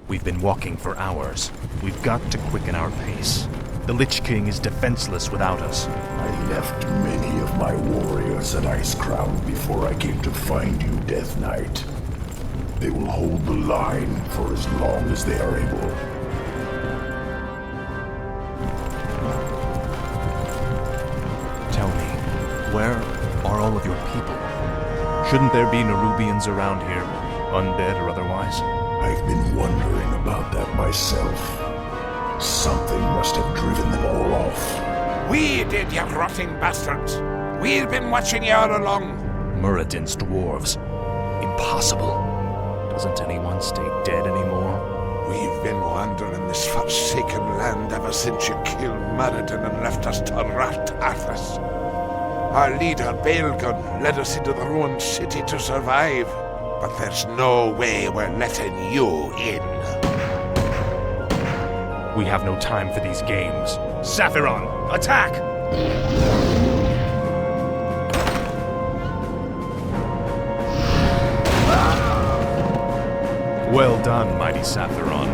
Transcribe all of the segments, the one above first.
We've been walking for hours. We've got to quicken our pace. The Lich King is defenseless without us. I left many of my warriors at Icecrown before I came to find you, Death Knight. They will hold the line for as long as they are able. Tell me, where are all of your people? Shouldn't there be Nerubians around here, undead or otherwise? I've been wondering about that myself. Something must have driven them all off. We did, you rotting bastards! We've been watching you all along! Muradin's dwarves. Impossible. Doesn't anyone stay dead anymore? We've been wandering this forsaken land ever since you killed Muradin and left us to rot Arthas. Our leader, Baelgun, led us into the ruined city to survive. But there's no way we're letting you in. We have no time for these games. Saphiron, attack! Well done, mighty Saphiron.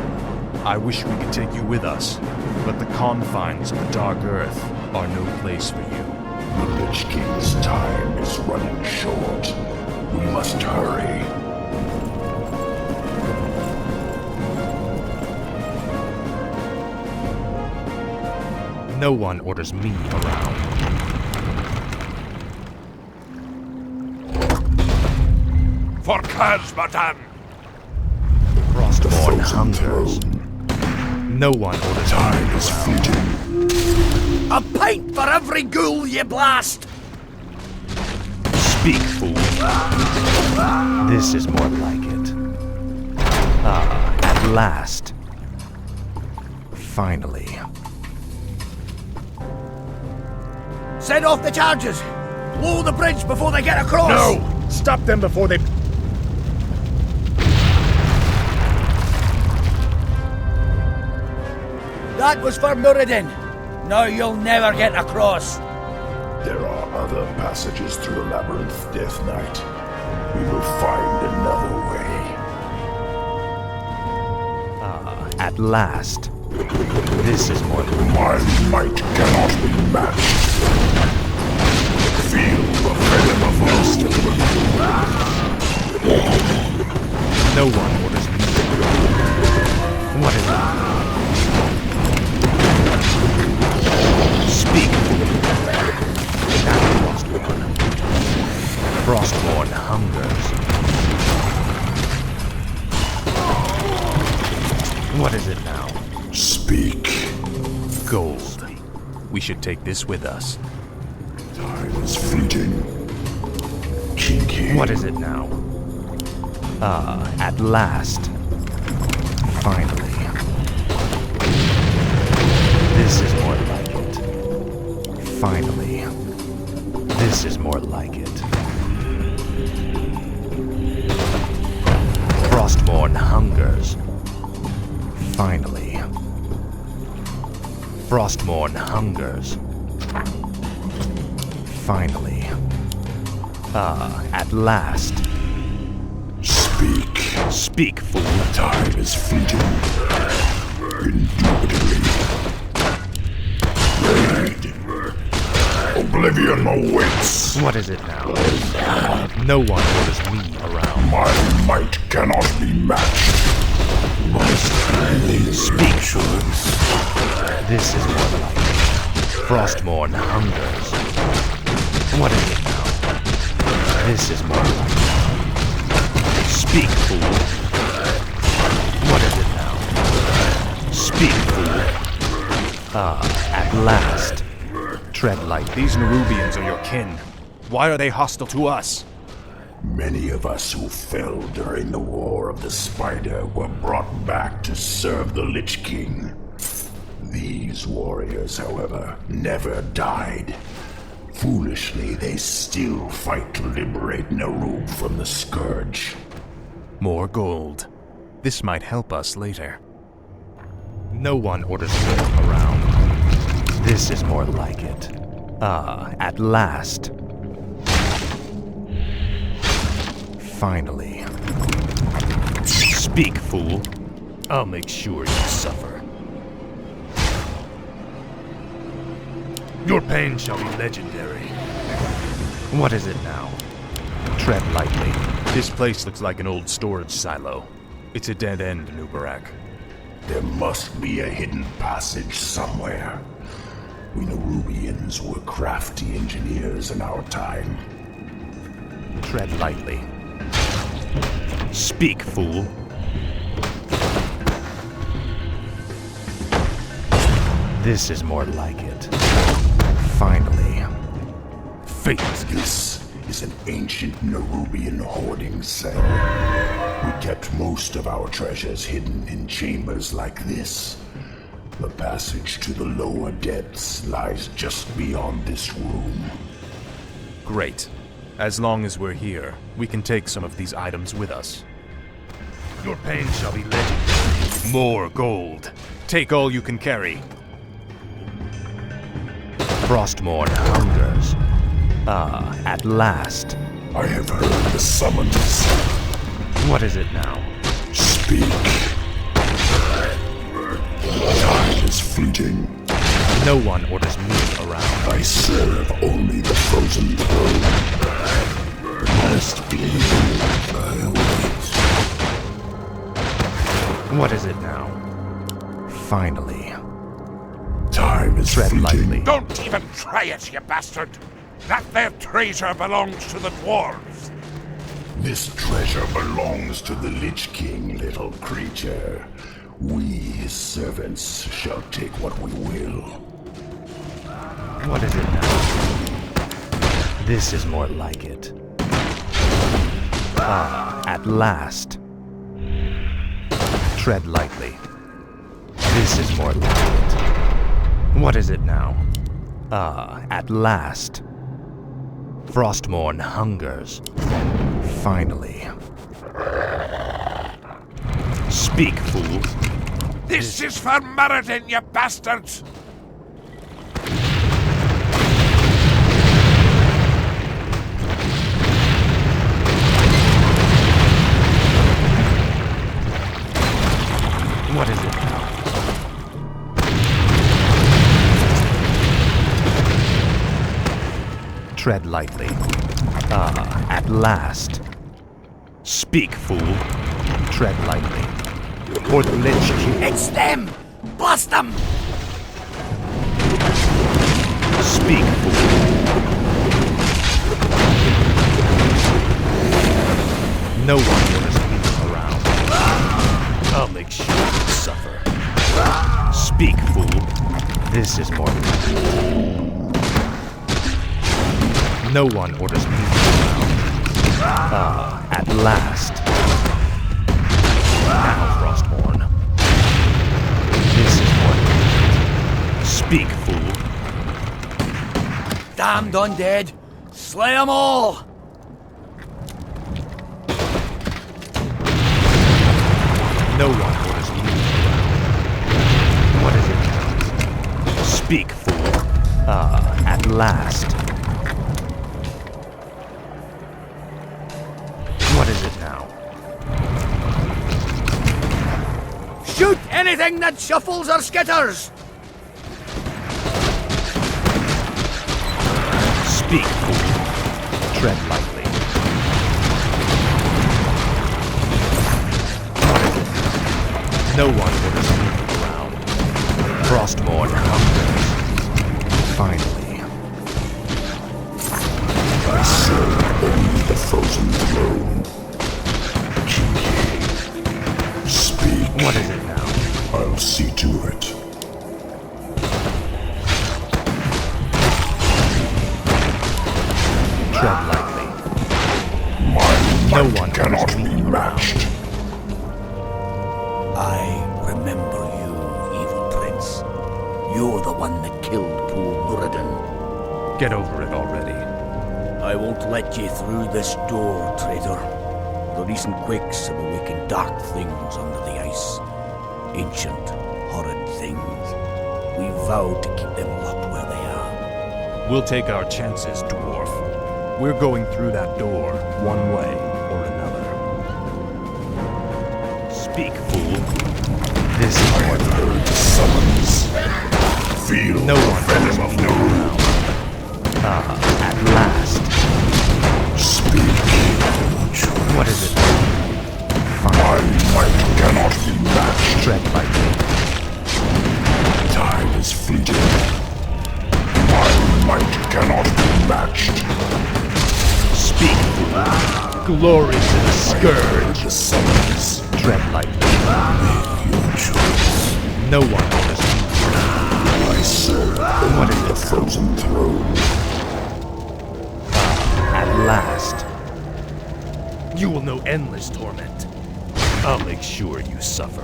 I wish we could take you with us, but the confines of the Dark Earth are no place for you. The Lich King's time is running short. We must hurry. No one orders me around. For Kazmatan! Frostborn hungers. No one orders Time me is around. fleeting. A pint for every ghoul ye blast! Speak, fool. This is more like it. Ah, at last. Finally. Send off the charges! Blow the bridge before they get across! No! Stop them before they... That was for Muradin. Now you'll never get across. There are other passages through the labyrinth, Death Knight. We will find another way. Ah, at last. This is more like... My might cannot be matched. Feel the venom of destiny. No one orders me. What is it? Speak. Now, Frostborn. Frostborn hungers. What is it now? Speak. Gold. We should take this with us. Time is fleeting. Kinky. What is it now? Ah, at last. Finally. This is more like it. Finally. This is more like it. Frostborn hungers. Finally. Frostborn hungers. Finally. Ah, at last. Speak. Speak, fool. Time is fleeting. Indubitably. Raid. Oblivion awaits. What is it now? No one orders me around. My might cannot be matched. Speak, fool. This is more like it. Frostborn hungers. What is it now? This is more like it. Speak, fool. What is it now? Speak, fool. Ah, at last. Tread light. These Nerubians are your kin. Why are they hostile to us? Many of us who fell during the War of the Spider were brought back to serve the Lich King. These warriors, however, never died. Foolishly, they still fight to liberate Nerub from the Scourge. More gold. This might help us later. No one orders me around. This is more like it. Ah, at last. Finally. Speak, fool. I'll make sure you suffer. Your pain shall be legendary. What is it now? Tread lightly. This place looks like an old storage silo. It's a dead end, Nubarak. There must be a hidden passage somewhere. We Nerubians were crafty engineers in our time. Tread lightly. Speak, fool. This is more like it. Finally. Fate. This is an ancient Nerubian hoarding cell. We kept most of our treasures hidden in chambers like this. The passage to the lower depths lies just beyond this room. Great. As long as we're here, we can take some of these items with us. Your pain shall be legendary. More gold. Take all you can carry. Frostmourne hungers. Ah, at last. I have heard the summons. What is it now? Speak. Time is fleeting. No one orders me around. I serve only the frozen throne. Must be. I wait. What is it now? Finally. Time is Tread fleeting. lightly. Don't even try it, you bastard! That there treasure belongs to the dwarves. This treasure belongs to the Lich King, little creature. We, his servants, shall take what we will. What is it now? This is more like it. Ah, at last. Tread lightly. This is more like it. What is it now? Ah, at last. Frostmourne hungers. Finally. Speak, fool. This is for Meriden, you bastards! What is it now? Tread lightly. Ah, at last. Speak, fool. Tread lightly. For the Lich King. It's them! Blast them! Speak, fool. No one orders me around. I'll make sure you suffer. Speak, fool. This is more like it. No one orders me around. Ah, at last. Now, Frostmourne. This is more like it. Speak, fool. Damned undead! Slay 'em all! No one orders me around. What is it now? Speak, fool. Ah, at last. What is it now? Shoot anything that shuffles or skitters! Speak, fool. Tread lightly. What is it now? No one orders me around. Frostmourne hungers. Finally. I serve only the frozen throne. Speak. What is it now? I'll see to it. Tread lightly. My No might one cannot orders be me matched. I remember you, evil prince. You're the one that killed poor Muradin. Get over it already. I won't let you through this door, traitor. The recent quakes have awakened dark things under the ice. Ancient, horrid things. We vowed to keep them locked where they are. We'll take our chances, dwarf. We're going through that door, one way or another. Speak, fool. is more like heard the summons. Feel No the one venom of Naru. at last. Speak. What is it? My might cannot be matched. Tread lightly. Time is fleeting. My might cannot be matched. Speak. Glory to the scourge. The summons. Tread lightly. Your choice. No one will listen. I serve only the frozen throne. At last. You will know endless torment. I'll make sure you suffer.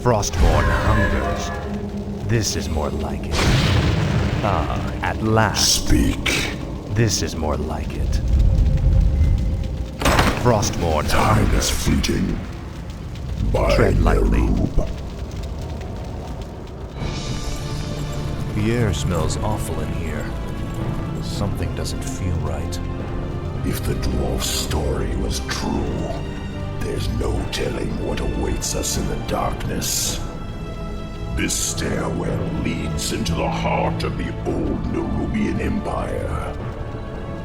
Frostborn hungers. This is more like it. At last. Speak. This is more like it. Frostborn Time hungers. is fleeting. By Tread lightly. Nerub. The air smells awful in here. Something doesn't feel right. If the dwarf's story was true, there's no telling what awaits us in the darkness. This stairwell leads into the heart of the old Nerubian Empire.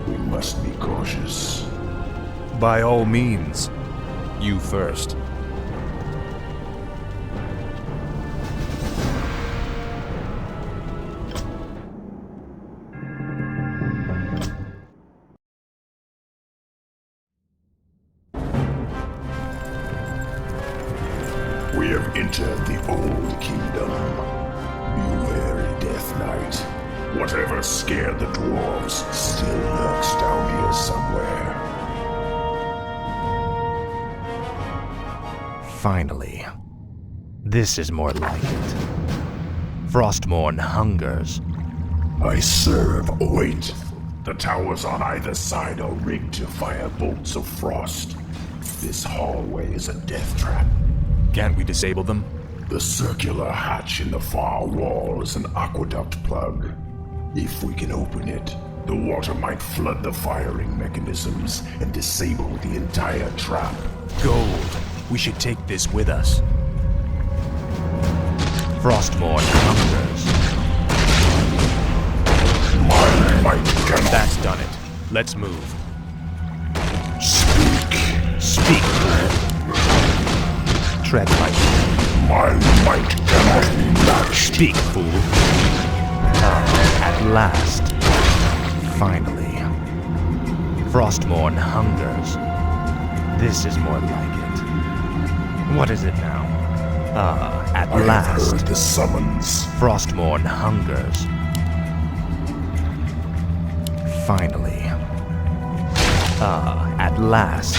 We must be cautious. By all means, you first. We have entered the old kingdom. Be wary, Death Knight. Whatever scared the dwarves still lurks down here somewhere. Finally. This is more like it. Frostmourne hungers. I serve. Wait. The towers on either side are rigged to fire bolts of frost. This hallway is a death trap. Can't we disable them? The circular hatch in the far wall is an aqueduct plug. If we can open it, the water might flood the firing mechanisms and disable the entire trap. Gold. We should take this with us. Frostmourne hungers. My might cannot That's done it. Let's move. speak. Speak, fool. Tread lightly. My might cannot be matched. Speak, fool. At last. Finally. Frostmourne hungers. This is more like it. What is it now? At I have last. heard the summons. Frostmourne hungers. Finally. At last.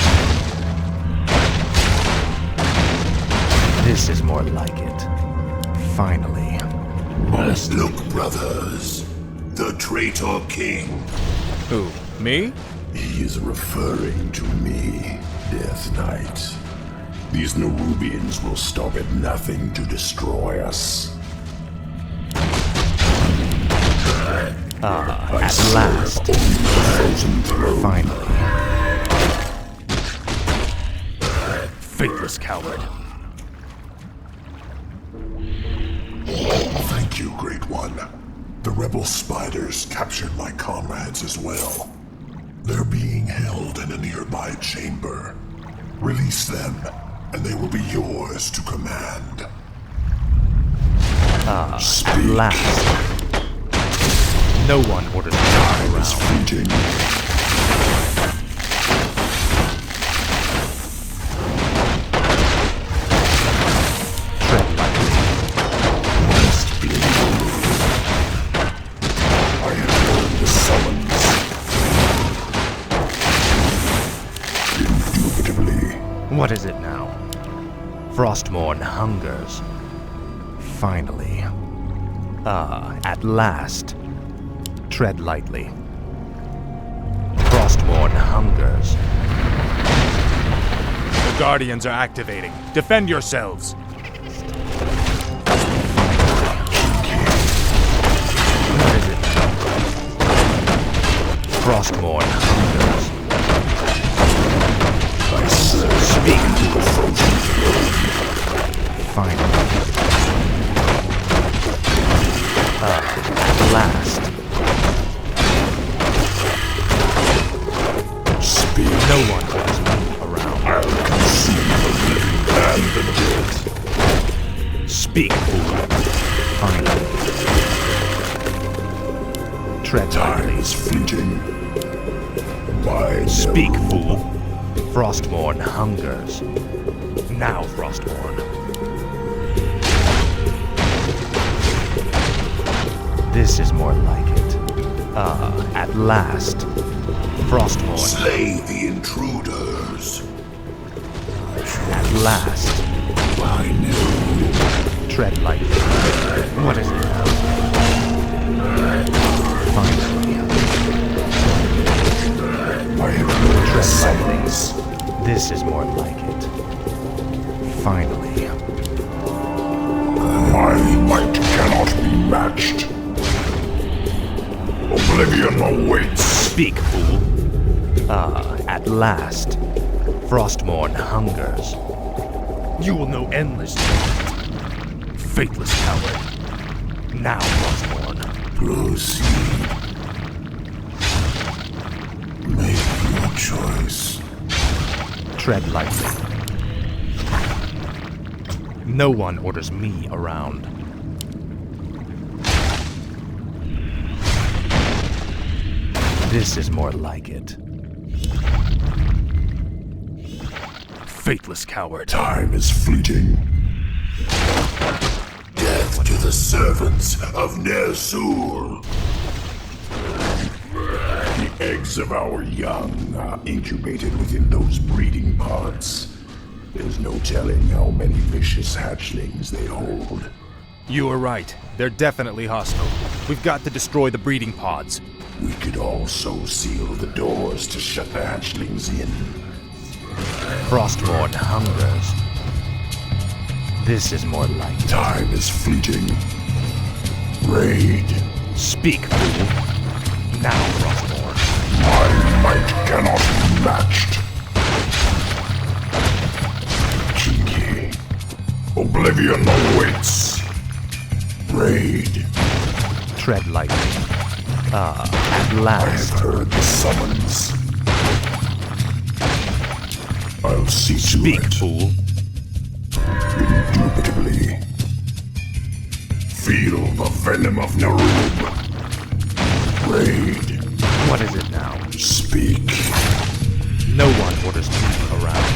This is more like it. Finally. Look, brothers. The traitor king. Who? Me? He is referring to me, Death Knight. These Nerubians will stop at nothing to destroy us. I At serve last. only the frozen throne. Finally. Faithless coward. Thank you, Great One. The rebel spiders captured my comrades as well. They're being held in a nearby chamber. Release them, and they will be yours to command. Speak. At last. No one orders me to Time go is around. fleeting. Tread lightly. Must be moved. I have heard the summons. Indubitably. What is it now? Frostmourne hungers. Finally. At last. Tread lightly. Frostmourne hungers. The Guardians are activating. Defend yourselves! What is it? Frostmourne hungers. I serve Speak. to the frozen throne. Finally. No one orders me around. I'll consume the living and the dead. Speak, fool. Finally. Tread Time lightly. is fleeting. By Speak, fool. Frostmourne hungers. Now, Frostmourne. This is more like it. Ah, at last. Frostmourne. Slay the intruders. At last. I know. Tread lightly. What is it now? Finally. I have heard the Tread lightly. summons. This is more like it. Finally. My might cannot be matched. Oblivion awaits. Speak, fool. Ah, at last. Frostmourne hungers. You will know endlessly. Faithless coward. Now, Frostmourne. Proceed. Make your choice. Tread lightly. No one orders me around. This is more like it. Faithless coward. Time is fleeting. Death to the servants of Ner'zhul. The eggs of our young are incubated within those breeding pods. There's no telling how many vicious hatchlings they hold. You are right. They're definitely hostile. We've got to destroy the breeding pods. We could also seal the doors to shut the hatchlings in. Frostmourne hungers. This is more like it. Time is fleeting. Raid. Speak, fool. Now, Frostmourne. My might cannot be matched. Cheeky. Oblivion awaits. Raid. Tread lightly. Ah, at I last. have heard the summons. I'll see to Speak, it. fool. Indubitably. Feel the venom of Ner'zhul. Raid. What is it now? Speak. No one orders me around.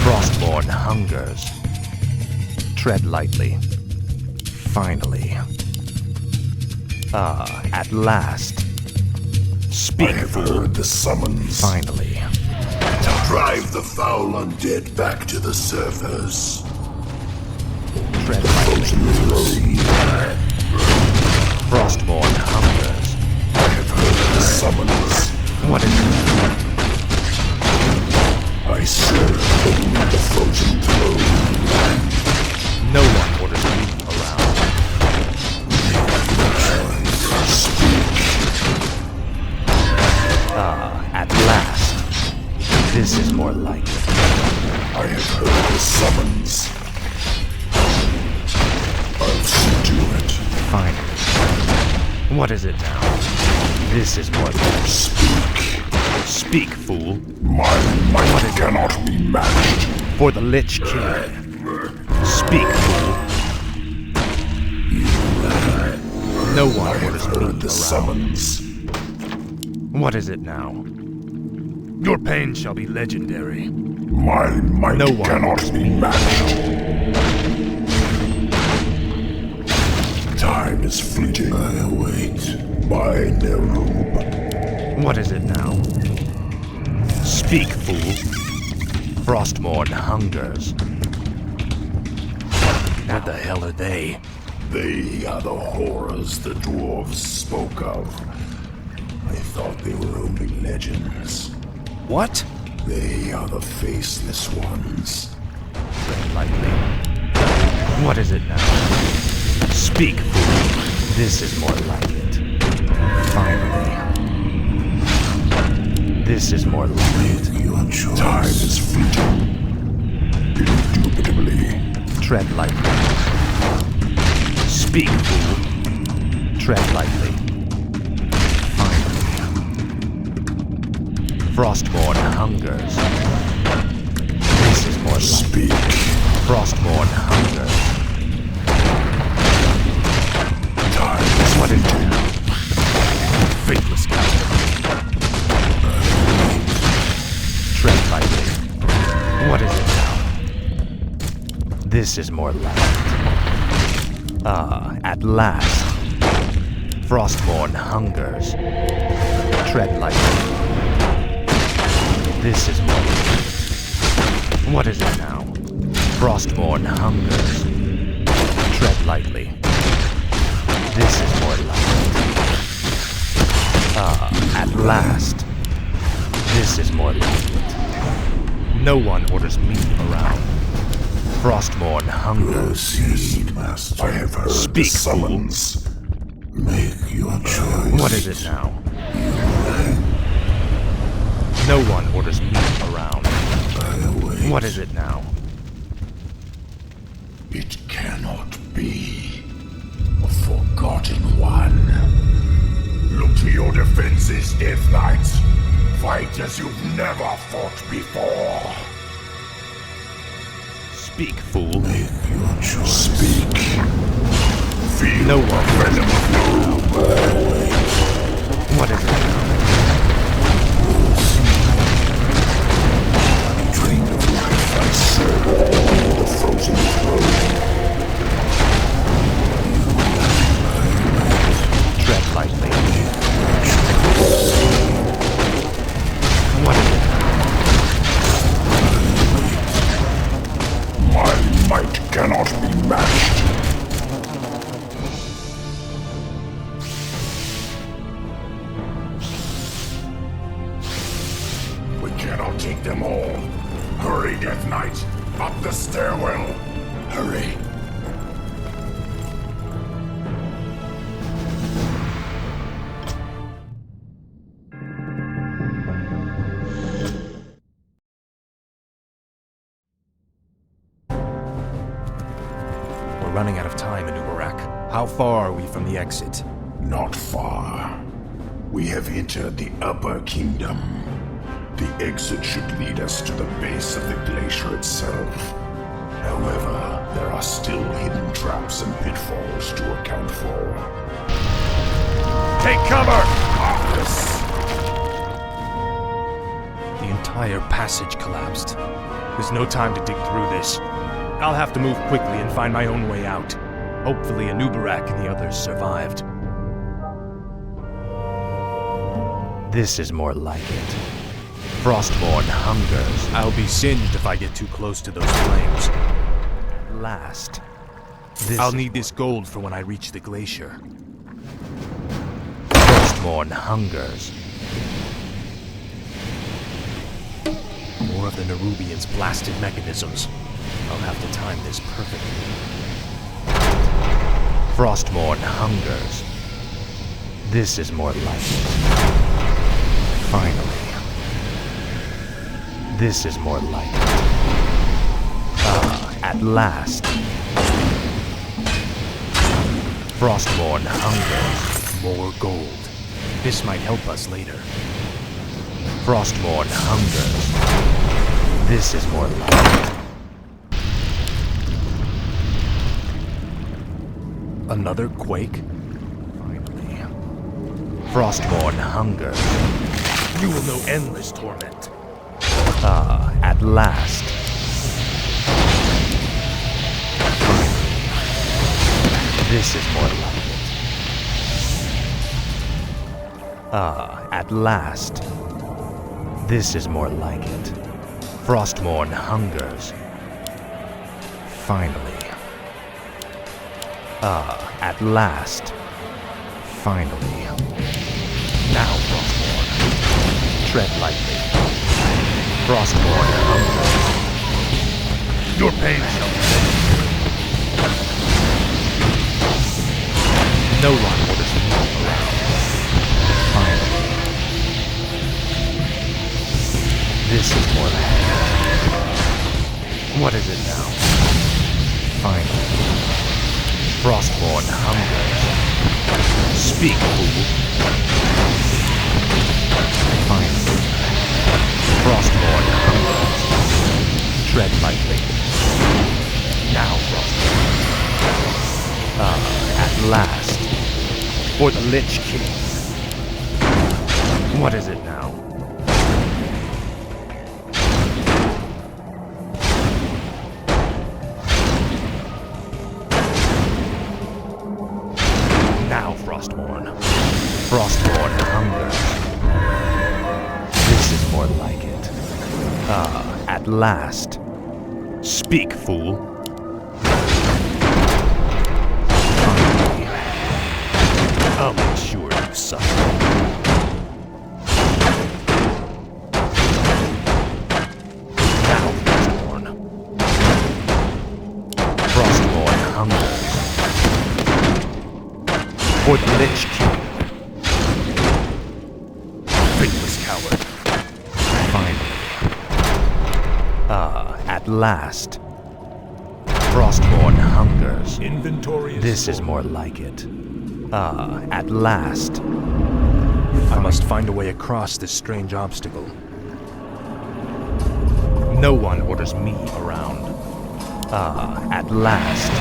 Frostmourne hungers. Tread lightly. Finally. Ah, at last. I Speak, have fool. heard the summons. Finally. Drive the foul undead back to the surface. Tread lightly. Frozen throne. Frostmourne hungers. I have heard the summons. What is it? I serve only the frozen throne. No one orders me around. Speak. Ah, at last. This is more like it. I have heard the summons. I'll see to it. Finally. What is it now? This is more like it. Speak. Speak, fool. My might cannot be matched. For the Lich King. Speak, fool. No I one have orders me heard the around. summons. What is it now? Your pain shall be legendary. My might No one cannot orders be me matched. Time is fleeting. I await. By Ner'zhul. What is it now? Speak, fool. Frostmourne hungers. What the hell are they? They are the horrors the dwarves spoke of. I thought they were only legends. What? They are the faceless ones. Tread lightly. What is it now? Speak, fool. This is more like it. Finally. This is more like it. Your choice. Time is fleeting. Indubitably. Tread lightly. Speak, fool. Tread lightly. Finally. Frostborn hungers. This is more like Speak. Frostborn hungers. Time. What is it now? Faithless captain. Tread lightly. What is it now? This is more like at last. Frostborn hungers. Tread lightly. This is more like what is it now? Frostborn hungers. Tread lightly. This is more like at last. This is more like it. No one orders me around. Frostborn hungers. Proceed, Master. I have heard Speak, the summons. Make your choice. What is it now? No one orders me around. I await. What is it now? It cannot be. A forgotten one. Look to your defenses, Death Knight. Fight as you've never fought before. Speak, fool. Make your choice. Speak. Feel No the one. venom of doom. What is it now? Drained of life and serve the frozen throne. Tread lightly. What is it now? My might cannot be matched. We cannot take them all. Hurry, Death Knight. Up the stairwell. Hurry. We're running out of time in Ubarak. How far are we from the exit? Not far. We have entered the Upper Kingdom. The exit should lead us to the base of the glacier itself. However, there are still hidden traps and pitfalls to account for. Take cover! Arthas! The entire passage collapsed. There's no time to dig through this. I'll have to move quickly and find my own way out. Hopefully Anubarak and the others survived. This is more like it. Frostborn hungers. I'll be singed if I get too close to those flames. Last. This I'll is need this gold for when I reach the glacier. Frostborn hungers. More of the Nerubians' blasted mechanisms. I'll have to time this perfectly. Frostborn hungers. This is more like it. Finally. This is more like it. At last. Frostborn hungers. More gold. This might help us later. Frostborn hungers. This is more like it. Another quake? Finally. Frostborn hungers. You will know endless torment. At last. This is more like it. At last. This is more like it. Frostborn hungers. Finally. At last. Finally. Now, Frostborn. Tread lightly. Frostborn hungers. Your pain shall be felt. No one orders me around. Finally. This is more like it. What is it now? Finally. Frostborn hungers. Speak, fool. Finally. lightly. Now, Frostborn. At last. For the Lich King. What is it now? Now, Frostborn. Frostborn hungers. This is more like it. At last. Speak, fool. Finally. I'll make sure you suffer. Now, Frostborn. Frostborn hungers. For the Lich King. Faithless coward. Finally. At last. Frostborn hungers. Inventory is This is more like it. At last. I must find a way across this strange obstacle. No one orders me around. At last.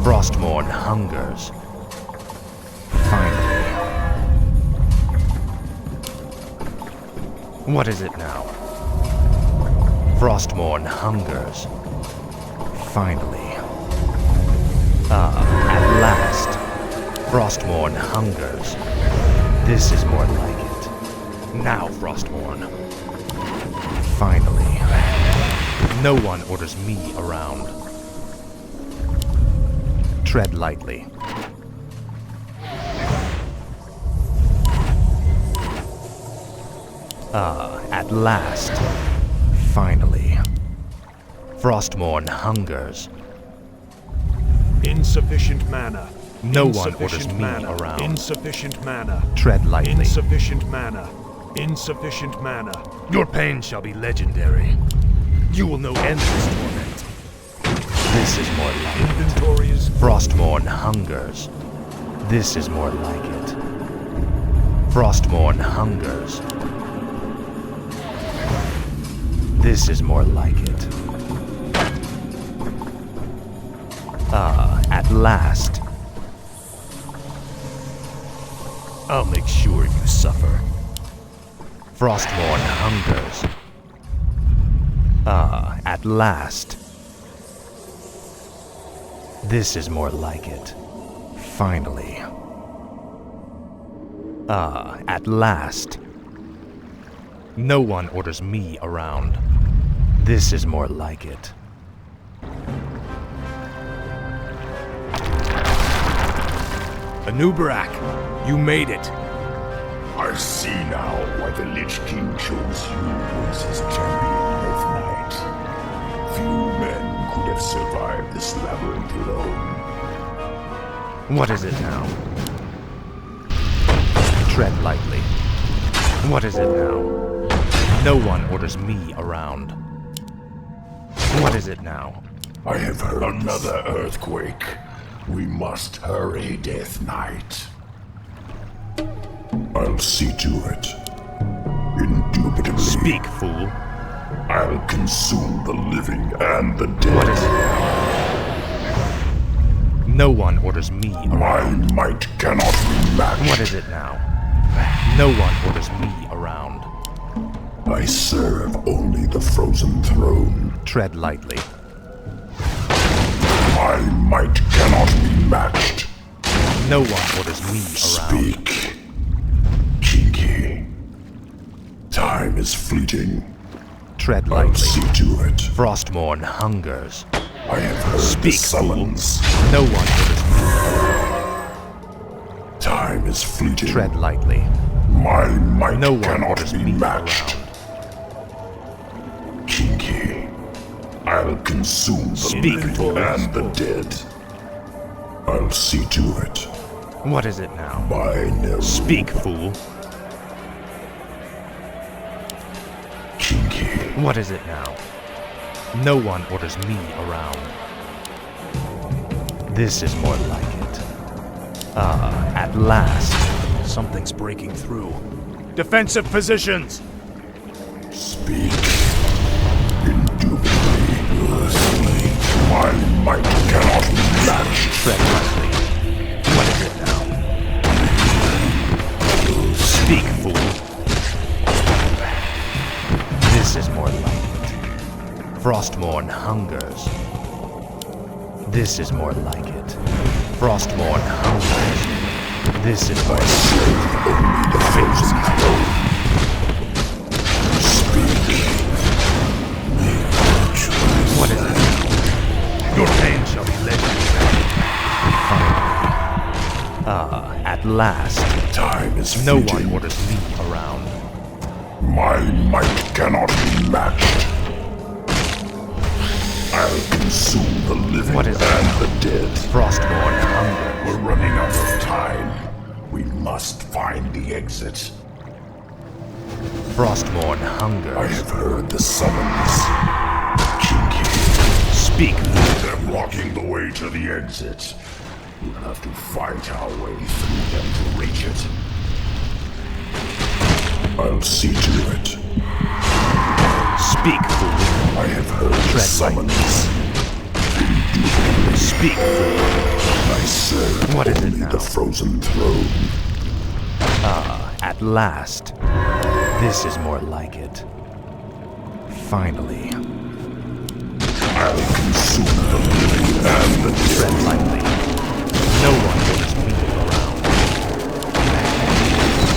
Frostborn hungers. Finally. What is it now? Frostborn hungers. Finally. At last. Frostborn hungers. This is more like it. Now, Frostborn. Finally. No one orders me around. Tread lightly. At last. Finally. Frostborn hungers. insufficient mana. No one orders Insufficient me mana. around. Insufficient mana. Tread lightly. Insufficient mana. Insufficient mana. Your pain shall be legendary. You will know endless torment. This is more like it. Inventory is Frostborn hungers. This is more like it. Frostborn hungers. This is more like it. At last. I'll make sure you suffer. Frostborn hungers. At last. This is more like it. Finally. At last. No one orders me around. This is more like it. Anubarak, you made it. I see now why the Lich King chose you as his champion, Death Knight. Few men could have survived this labyrinth alone. What is it now? Tread lightly. What is it now? No one orders me around. What is it now? I have heard another earthquake. We must hurry, Death Knight. I'll see to it. Indubitably. Speak, fool. I'll consume the living and the dead. What is it now? No one orders me My around. might cannot be matched. What is it now? No one orders me around. I serve only the frozen throne. Tread lightly. My might cannot be matched. No one orders me around. Speak, Kinky. Time is fleeting. Tread I'll lightly. see to it. Frostborn hungers. I have heard Speak, the summons. No one orders me. Time is fleeting. Tread lightly. My might No one cannot orders be me matched. around. Kinky. I'll consume the Speak, living fool. and the dead. I'll see to it. What is it now? By Neru. Speak, fool. Kinky. What is it now? No one orders me around. This is more like it. At last. Something's breaking through. Defensive positions! Speak. Indubitably. is more like it. Frostmourne hungers. This is more like it. Frostmourne hungers. This is more like it. What is it? Your pain shall be legendary. At last. Time is No fleeting. one orders me around. My might cannot be matched. I'll consume the living What is and the dead. Frostmourne hunger. We're running out of time. We must find the exit. Frostmourne I hungers. have heard the summons. Kinky. Speak. They're blocking the way to the exit. We'll have to fight our way through them to reach it. I'll see to it. Speak, fool. I have heard the Tread summons. Speak, fool. I serve What is it only now? the frozen throne. At last. This is more like it. Finally. I'll consume the living and the Tread dead. lightly. No one orders me around.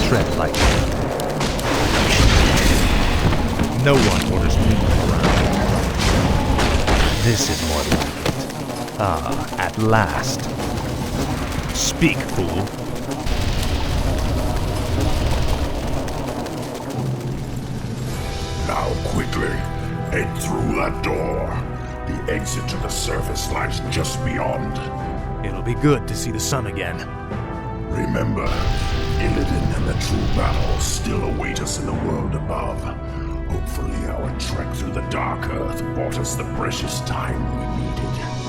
Tread lightly. No one orders me around. This is more like it. At last. Speak, fool. Now quickly, head through that door. The exit to the surface lies just beyond. It'll be good to see the sun again. Remember, Illidan and the true battle still await us in the world above. Hopefully our trek through the Dark Earth bought us the precious time we needed.